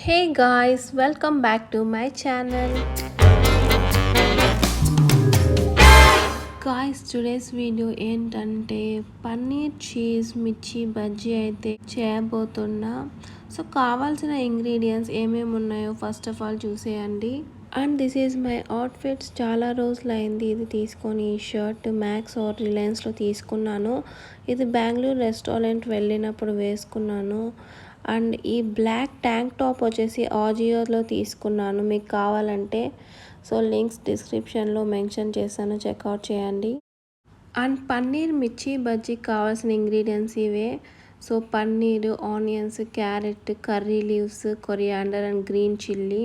Hey guys, welcome back to my channel. Guys, today's video ఏంటంటే paneer cheese మిర్చి బజ్జీ అయితే చేయబోతున్నా. So కావాల్సిన ఇంగ్రీడియంట్స్ ఏమేమి ఉన్నాయో ఫస్ట్ ఆఫ్ ఆల్ చూసేయండి. And this is my outfits. చాలా రోజులు అయింది ఇది తీసుకొని. ఈ షర్ట్ మ్యాక్స్ ఆర్ రిలయన్స్లో తీసుకున్నాను. ఇది బెంగళూరు రెస్టారెంట్ వెళ్ళినప్పుడు వేసుకున్నాను. అండ్ ఈ బ్లాక్ ట్యాంక్ టాప్ వచ్చేసి ఆజియోలో తీసుకున్నాను. మీకు కావాలంటే సో లింక్స్ డిస్క్రిప్షన్లో మెన్షన్ చేశాను, చెక్అవుట్ చేయండి. అండ్ పన్నీర్ మిర్చి బజ్జీకి కావాల్సిన ఇంగ్రీడియంట్స్ ఇవే. So paneer, onions, carrot, curry leaves, coriander and green chilli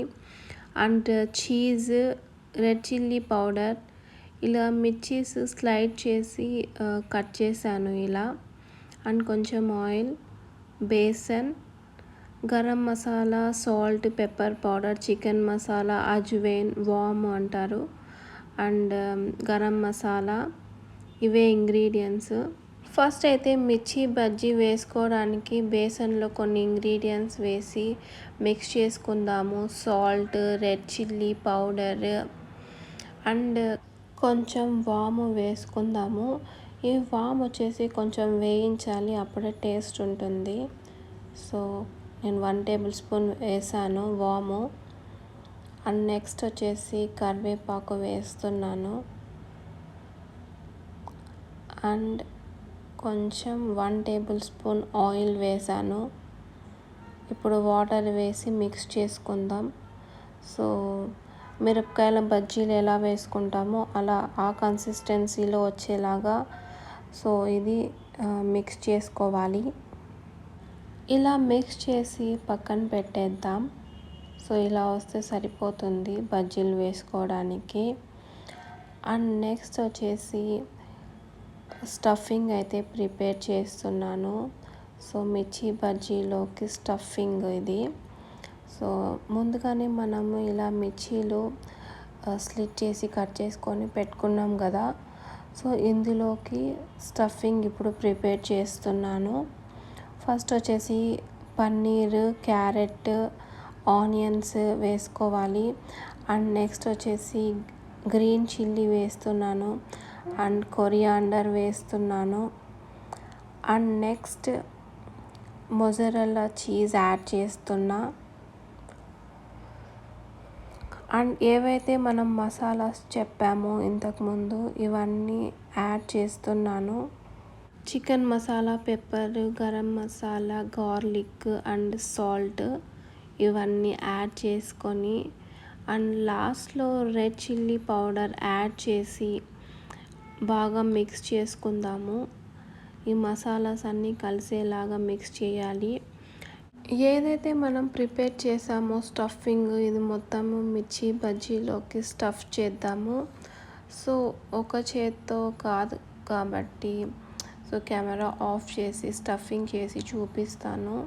and cheese, red chilli powder. ఇలా మిర్చీస్ స్లైడ్ చేసి కట్ చేశాను ఇలా. అండ్ కొంచెం oil, besan, garam masala, salt, pepper powder, chicken masala, ajwain, వామ్ అంటారు, అండ్ గరం మసాలా. ఇవే ఇంగ్రీడియంట్స్. ఫస్ట్ అయితే మిర్చి బజ్జీ వేసుకోవడానికి బేసన్లో కొన్ని ఇంగ్రీడియంట్స్ వేసి మిక్స్ చేసుకుందాము. Salt, red chilli powder and కొంచెం వాము వేసుకుందాము. ఈ వామ్ వచ్చేసి కొంచెం వేయించాలి, అప్పుడే టేస్ట్ ఉంటుంది. సో నేను 1 టేబుల్ స్పూన్ వేసాను వాము. అండ్ నెక్స్ట్ వచ్చేసి కరివేపాకు వేస్తున్నాను. అండ్ కొంచెం 1 టేబుల్ స్పూన్ ఆయిల్ వేసాను. ఇప్పుడు వాటర్ వేసి మిక్స్ చేసుకుందాం. సో మిరపకాయల బజ్జీలు ఎలా వేసుకుంటామో అలా ఆ కన్సిస్టెన్సీలో వచ్చేలాగా సో ఇది మిక్స్ చేసుకోవాలి. ఇలా మిక్స్ చేసి పక్కన పెట్టేద్దాం. సో ఇలా వస్తే సరిపోతుంది బజ్జీలు వేసుకోవడానికి. అండ్ నెక్స్ట్ వచ్చేసి స్టఫింగ్ అయితే ప్రిపేర్ చేస్తున్నాను. సో మిర్చి బజ్జీలోకి స్టఫింగ్ ఇది. సో ముందుగానే మనము ఇలా మిర్చీలు స్లిట్ చేసి కట్ చేసుకొని పెట్టుకున్నాం కదా. సో ఇందులోకి స్టఫింగ్ ఇప్పుడు ప్రిపేర్ చేస్తున్నాను. ఫస్ట్ వచ్చేసి పన్నీర్, క్యారెట్, ఆనియన్స్ వేసుకోవాలి. అండ్ నెక్స్ట్ వచ్చేసి గ్రీన్ చిల్లీ వేస్తున్నాను. అండ్ కొరియాండర్ వేస్తున్నాను. And next mozzarella cheese add చేస్తున్నా. అండ్ ఏవైతే మనం మసాలాస్ చెప్పామో ఇంతకుముందు ఇవన్నీ యాడ్ చేస్తున్నాను. Chicken masala, pepper, garam masala, garlic and salt ఇవన్నీ యాడ్ చేసుకొని అండ్ లాస్ట్లో రెడ్ చిల్లీ పౌడర్ యాడ్ చేసి బాగా మిక్స్ చేసుకుందాము. ఈ మసాలాస్ అన్నీ కలిసేలాగా మిక్స్ చేయాలి. ఏదైతే మనం ప్రిపేర్ చేసామో స్టఫింగ్ ఇది మొత్తము మిర్చి బజ్జీలోకి స్టఫ్ చేద్దాము. సో ఒక చేత్తో కాదు కాబట్టి సో కెమెరా ఆఫ్ చేసి స్టఫింగ్ చేసి చూపిస్తాను.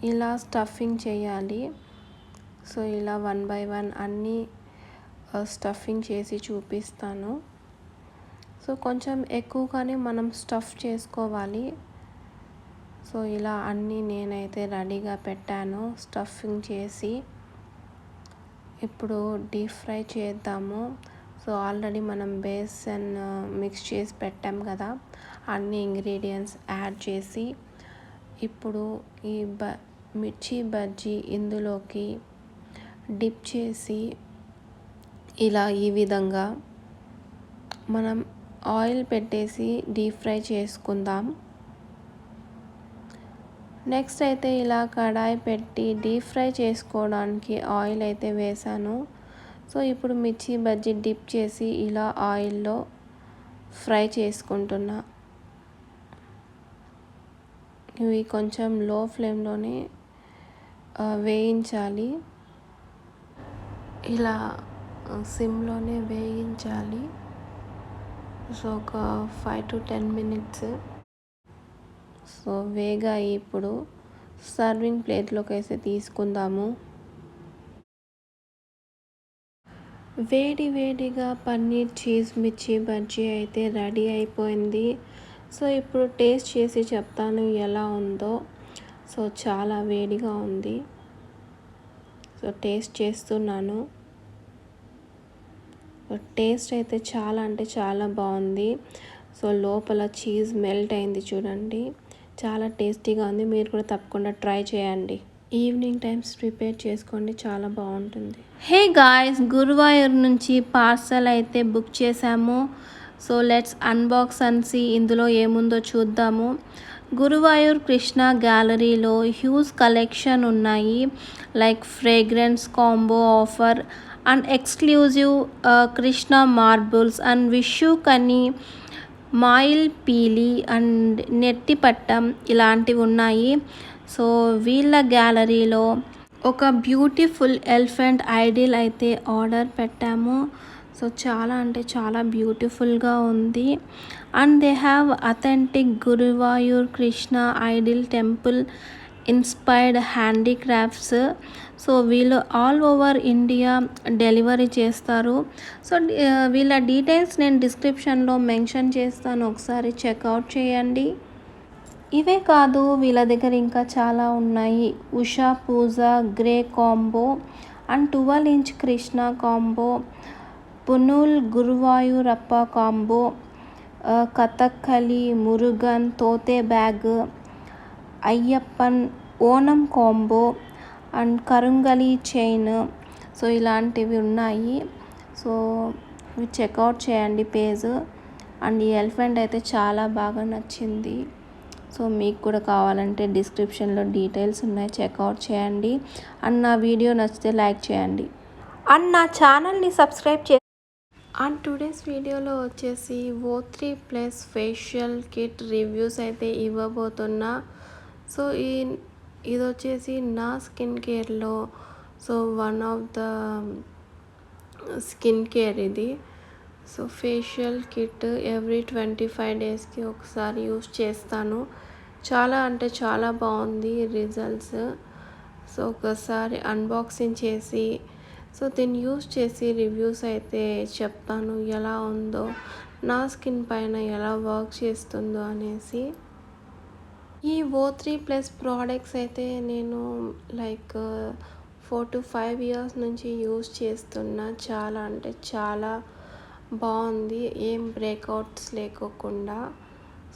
ఇలా స్టఫింగ్ చేయాలి. సో ఇలా 1 by 1 అన్నీ స్టఫింగ్ చేసి చూపిస్తాను. సో కొంచెం ఎక్కువగానే మనం స్టఫ్ చేసుకోవాలి. సో ఇలా అన్నీ నేనైతే రెడీగా పెట్టాను స్టఫింగ్ చేసి. ఇప్పుడు డీప్ ఫ్రై చేద్దాము. సో ఆల్రెడీ మనం బేసన్ మిక్స్ చేసి పెట్టాం కదా, అన్ని ఇంగ్రీడియంట్స్ యాడ్ చేసి ఇప్పుడు ఈ మిర్చి బజ్జీ ఇందులోకి డిప్ చేసి ఇలా ఈ విధంగా మనం ఆయిల్ పెట్టేసి డీప్ ఫ్రై చేసుకుందాం. నెక్స్ట్ అయితే ఇలా కడాయి పెట్టి డీప్ ఫ్రై చేసుకోవడానికి ఆయిల్ అయితే వేసాను. సో ఇప్పుడు మిర్చి బజ్జీ డిప్ చేసి ఇలా ఆయిల్లో ఫ్రై చేసుకుంటున్నా. ఇవి కొంచెం లో ఫ్లేమ్లోనే వేయించాలి. ఇలా సిమ్లోనే వేయించాలి. సో ఒక 5 to 10 minutes. సో వేగాయి. ఇప్పుడు సర్వింగ్ ప్లేట్లోకి అయితే తీసుకుందాము. వేడిగా పన్నీర్ చీజ్ మిర్చి బజ్జీ అయితే రెడీ అయిపోయింది. సో ఇప్పుడు టేస్ట్ చేసి చెప్తాను ఎలా ఉందో. సో చాలా వేడిగా ఉంది. సో టేస్ట్ చేస్తున్నాను. టేస్ట్ అయితే చాలా అంటే చాలా బాగుంది. సో లోపల చీజ్ మెల్ట్ అయింది చూడండి, చాలా టేస్టీగా ఉంది. మీరు కూడా తప్పకుండా ట్రై చేయండి. ఈవినింగ్ టైమ్స్ ప్రిపేర్ చేసుకోండి, చాలా బాగుంటుంది. హే గాయ్స్, గురువాయూర్ నుంచి పార్సల్ అయితే బుక్ చేశాము. So let's unbox and see ఇందులో ఏముందో చూద్దాము. గురువాయూర్ కృష్ణ గ్యాలరీలో హ్యూజ్ కలెక్షన్ ఉన్నాయి, like fragrance combo offer and exclusive Krishna marbles and Vishu Kani మాయిల్ పీలి అండ్ నెట్టి పట్టం ఇలాంటివి ఉన్నాయి. సో వీళ్ళ గ్యాలరీలో ఒక బ్యూటిఫుల్ ఎలిఫెంట్ ఐడిల్ అయితే ఆర్డర్ పెట్టాము. సో చాలా అంటే చాలా బ్యూటిఫుల్గా ఉంది. And they have authentic Guruvayur Krishna idol temple inspired handicrafts. So వీళ్ళు ఆల్ ఓవర్ ఇండియా డెలివరీ చేస్తారు. సో వీళ్ళ డీటెయిల్స్ నేను డిస్క్రిప్షన్లో మెన్షన్ చేస్తాను, ఒకసారి చెక్అవుట్ చేయండి. ఇవే కాదు, వీళ్ళ దగ్గర ఇంకా చాలా ఉన్నాయి. Usha Pooja grey combo and 12 inch Krishna combo, పునూల్ Guruvayurappa combo, Kathakali Murugan tote bag, Ayyappan Onam combo and Karungali chain. So ఇలాంటివి ఉన్నాయి. సో ఇవి చెక్అవుట్ చేయండి పేజ్. అండ్ ఈ ఎలిఫెంట్ అయితే చాలా బాగా నచ్చింది. సో మీకు కూడా కావాలంటే డిస్క్రిప్షన్లో డీటెయిల్స్ ఉన్నాయి, చెక్అవుట్ చేయండి. అండ్ నా వీడియో నచ్చితే లైక్ చేయండి అండ్ నా ఛానల్ని సబ్స్క్రైబ్ చే. అండ్ టుడేస్ వీడియోలో వచ్చేసి O3+ ఫేషియల్ కిట్ రివ్యూస్ అయితే ఇవ్వబోతున్నా. సో ఇది వచ్చేసి నా స్కిన్ కేర్లో so one of the skin care ఇది. సో ఫేషియల్ కిట్ ఎవ్రీ 25 డేస్కి ఒకసారి యూస్ చేస్తాను. చాలా అంటే చాలా బాగుంది రిజల్ట్స్. సో ఒకసారి అన్బాక్సింగ్ చేసి సో దీన్ని యూస్ చేసి రివ్యూస్ అయితే చెప్తాను, ఎలా ఉందో, నా స్కిన్ పైన ఎలా వర్క్ చేస్తుందో అనేసి. ఈ O3+ ప్రోడక్ట్స్ అయితే నేను లైక్ 4 to 5 ఇయర్స్ నుంచి యూస్ చేస్తున్నా. చాలా అంటే చాలా బాగుంది, ఏం బ్రేక్అవుట్స్ లేకోకుండా.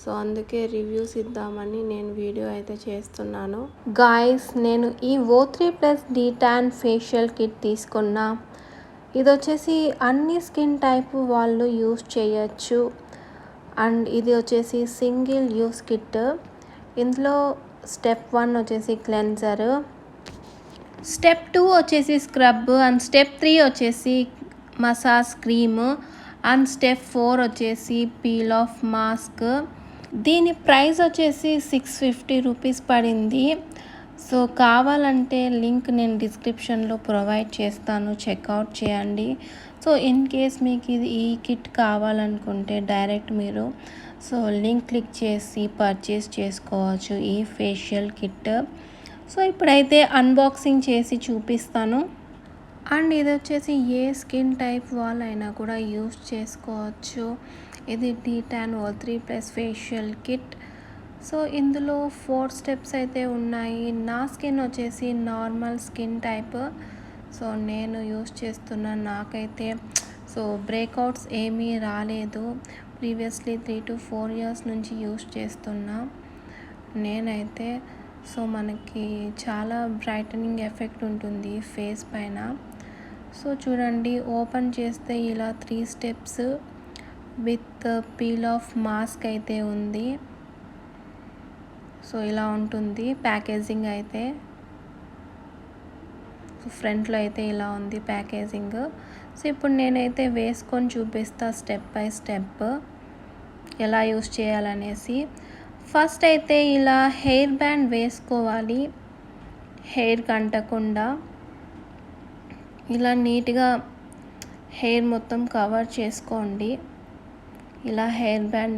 సో అందుకే రివ్యూస్ ఇద్దామని నేను వీడియో అయితే చేస్తున్నాను. గాయ్స్, నేను ఈ O3+ డీటాన్ ఫేషియల్ కిట్ తీసుకున్నా. ఇది వచ్చేసి అన్ని స్కిన్ టైప్ వాళ్ళు యూస్ చేయొచ్చు. అండ్ ఇది వచ్చేసి సింగిల్ యూస్ కిట్. ఇందులో స్టెప్ 1 వచ్చేసి క్లెన్జర్, స్టెప్ 2 వచ్చేసి స్క్రబ్ అండ్ స్టెప్ 3 వచ్చేసి మసాజ్ క్రీమ్ అండ్ స్టెప్ 4 వచ్చేసి పీల్ ఆఫ్ మాస్క్. దీని ప్రైస్ వచ్చేసి 650 రూపీస్ పడింది. సో కావాలంటే లింక్ నేను డిస్క్రిప్షన్లో ప్రొవైడ్ చేస్తాను, చెక్అవుట్ చేయండి. సో ఇన్ కేస్ మీకు ఈ కిట్ కావాలనుకుంటే డైరెక్ట్ మీరు సో లింక్ క్లిక్ చేసి పర్చేస్ చేసుకోవచ్చు ఈ ఫేషియల్ కిట్. సో ఇప్పుడైతే అన్బాక్సింగ్ చేసి చూపిస్తాను. అండ్ ఇది వచ్చేసి ఏ స్కిన్ టైప్ వాళ్ళైనా కూడా యూస్ చేసుకోవచ్చు. ఇది D-Tan O3+ facial kit. So ఇందులో 4 స్టెప్స్ అయితే ఉన్నాయి. నా స్కిన్ వచ్చేసి నార్మల్ స్కిన్ టైప్. సో నేను యూస్ చేస్తున్న నాకైతే సో బ్రేక్అవుట్స్ ఏమీ రాలేదు. ప్రీవియస్లీ 3 to 4 ఇయర్స్ నుంచి యూస్ చేస్తున్నా నేనైతే. సో మనకి చాలా బ్రైటనింగ్ ఎఫెక్ట్ ఉంటుంది ఫేస్ పైన. సో చూడండి, ఓపెన్ చేస్తే ఇలా 3 steps with peel off mask అయితే ఉంది. సో ఇలా ఉంటుంది ప్యాకేజింగ్ అయితే. సో ఫ్రంట్లో అయితే ఇలా ఉంది ప్యాకేజింగ్. సో ఇప్పుడు నేనైతే వేసుకొని చూపిస్తా స్టెప్ బై స్టెప్ ఎలా యూస్ చేయాలనేసి. ఫస్ట్ అయితే ఇలా హెయిర్ బ్యాండ్ వేసుకోవాలి, హెయిర్ కంటకుండా. ఇలా నీట్గా హెయిర్ మొత్తం కవర్ చేసుకోండి. ఇలా హెయిర్ బ్యాండ్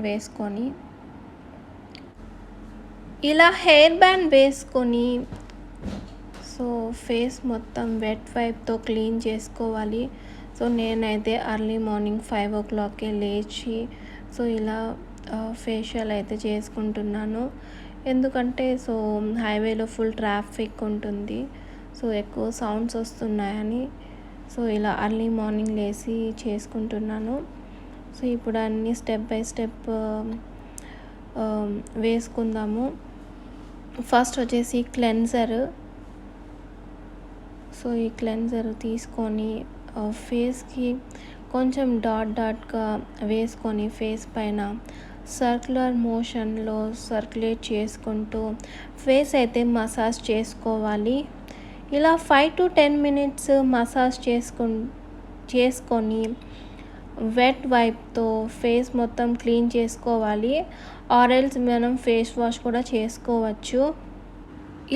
వేసుకొని సో ఫేస్ మొత్తం వెట్ వైప్తో క్లీన్ చేసుకోవాలి. సో నేనైతే ఎర్లీ మార్నింగ్ 5 o'clockకే లేచి సో ఇలా ఫేషియల్ అయితే చేసుకుంటున్నాను. ఎందుకంటే సో హైవేలో ఫుల్ ట్రాఫిక్ ఉంటుంది, సో ఎక్కువ సౌండ్స్ వస్తున్నాయని సో ఇలా అర్లీ మార్నింగ్ లేచి చేసుకుంటున్నాను. సో ఇప్పుడు అన్నీ స్టెప్ బై స్టెప్ వేసుకుందాము. ఫస్ట్ వచ్చేసి క్లెన్జర్. సో ఈ క్లెన్జర్ తీసుకొని ఫేస్కి కొంచెం డాట్గా వేసుకొని ఫేస్ పైన సర్క్యులర్ మోషన్లో సర్క్యులేట్ చేసుకుంటూ ఫేస్ అయితే మసాజ్ చేసుకోవాలి. ఇలా 5 to 10 minutes మసాజ్ చేసుకొని వెట్ వైప్తో ఫేస్ మొత్తం క్లీన్ చేసుకోవాలి. ఆరెల్స్ మనం ఫేస్ వాష్ కూడా చేసుకోవచ్చు.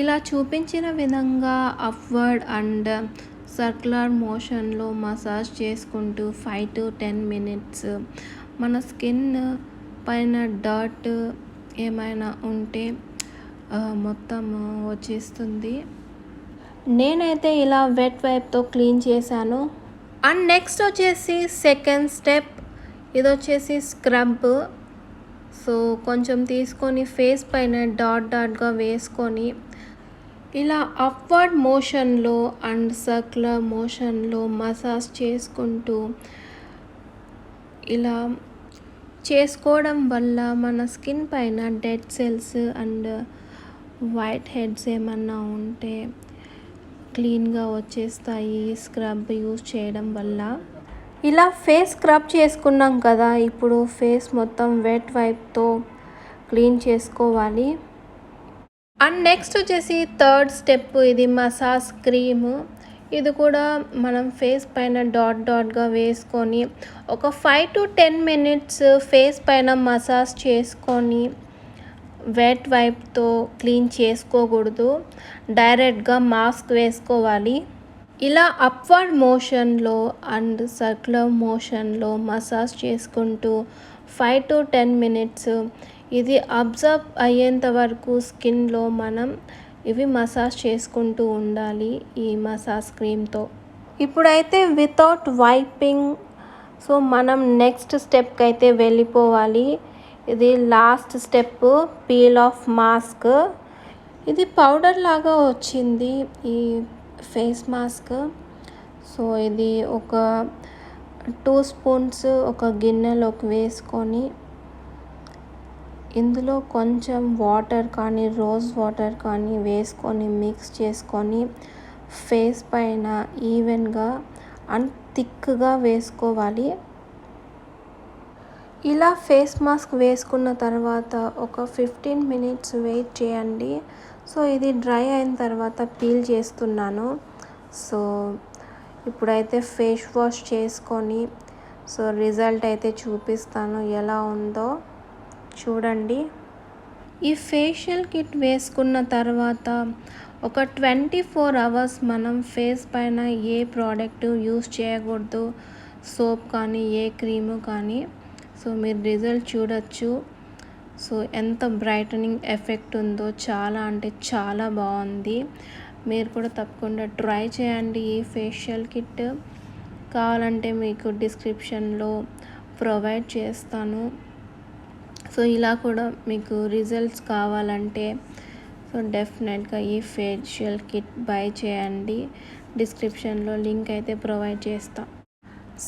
ఇలా చూపించిన విధంగా అప్వర్డ్ అండ్ సర్క్యులర్ మోషన్లో మసాజ్ చేసుకుంటూ 5 to 10 minutes మన స్కిన్ పైన డర్ట్ ఏమైనా ఉంటే మొత్తం వచ్చేస్తుంది. నేనైతే ఇలా వెట్ వైప్తో క్లీన్ చేశాను. అండ్ నెక్స్ట్ వచ్చేసి సెకండ్ స్టెప్, ఇది వచ్చేసి స్క్రబ్. సో కొంచెం తీసుకొని ఫేస్ పైన డాట్గా వేసుకొని ఇలా అప్వర్డ్ మోషన్లో అండ్ సర్క్యులర్ మోషన్లో మసాజ్ చేసుకుంటూ ఇలా చేసుకోవడం వల్ల మన స్కిన్ పైన dead cells and white heads ఏమన్నా ఉంటే క్లీన్గా వచ్చేస్తాయి స్క్రబ్ యూజ్ చేయడం వల్ల. ఇలా ఫేస్ స్క్రబ్ చేసుకున్నాం కదా, ఇప్పుడు ఫేస్ మొత్తం వెట్ వైప్తో క్లీన్ చేసుకోవాలి. అండ్ నెక్స్ట్ వచ్చేసి థర్డ్ స్టెప్, ఇది మసాజ్ క్రీమ్. ఇది కూడా మనం ఫేస్ పైన డాట్గా వేసుకొని ఒక 5 to 10 minutes ఫేస్ పైన మసాజ్ చేసుకొని వెట్ వైప్తో క్లీన్ చేసుకోకూడదు, డైరెక్ట్గా మాస్క్ వేసుకోవాలి. ఇలా అప్వర్డ్ మోషన్లో అండ్ సర్క్యులర్ మోషన్లో మసాజ్ చేసుకుంటూ 5 to 10 minutes ఇది అబ్జర్వ్ అయ్యేంత వరకు స్కిన్లో మనం ఇవి మసాజ్ చేసుకుంటూ ఉండాలి ఈ మసాజ్ క్రీమ్తో. ఇప్పుడైతే వితౌట్ వైపింగ్ సో మనం నెక్స్ట్ స్టెప్కి అయితే వెళ్ళిపోవాలి. ఇది last step, peel off mask. ఇది పౌడర్ లాగా వచ్చింది ఈ ఫేస్ మాస్క్. సో ఇది ఒక 2 spoons ఒక గిన్నెలోకి వేసుకొని ఇందులో కొంచెం వాటర్ కానీ రోజ్ వాటర్ కానీ వేసుకొని మిక్స్ చేసుకొని ఫేస్ పైన ఈవెన్గా అండ్ థిక్గా వేసుకోవాలి. ఇలా ఫేస్ మాస్క్ వేసుకున్న తర్వాత ఒక 15 minutes వెయిట్ చేయండి. సో ఇది డ్రై అయిన తర్వాత పీల్ చేస్తున్నాను. సో ఇప్పుడైతే ఫేస్ వాష్ చేసుకొని సో రిజల్ట్ అయితే చూపిస్తాను ఎలా ఉందో చూడండి. ఈ ఫేషియల్ కిట్ వేసుకున్న తర్వాత ఒక 24 hours మనం ఫేస్ పైన ఏ ప్రోడక్ట్ యూస్ చేయకూడదు, సోప్ కానీ ఏ క్రీము కానీ. సో మీరు రిజల్ట్ చూడొచ్చు. సో ఎంత బ్రైటనింగ్ ఎఫెక్ట్ ఉందో, చాలా అంటే చాలా బాగుంది. మీరు కూడా తప్పకుండా ట్రై చేయండి ఈ ఫేషియల్ కిట్. కావాలంటే మీకు డిస్క్రిప్షన్లో ప్రొవైడ్ చేస్తాను. సో ఇలా కూడా మీకు రిజల్ట్స్ కావాలంటే సో డెఫినెట్గా ఈ ఫేషియల్ కిట్ బై చేయండి. డిస్క్రిప్షన్లో లింక్ అయితే ప్రొవైడ్ చేస్తా.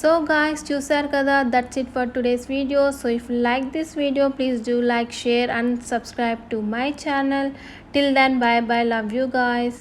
సో గాయ్స్, చూసారు కదా, that's it for today's video. So if you like this video please do like, share and subscribe to my channel. Till then, bye bye, love you guys.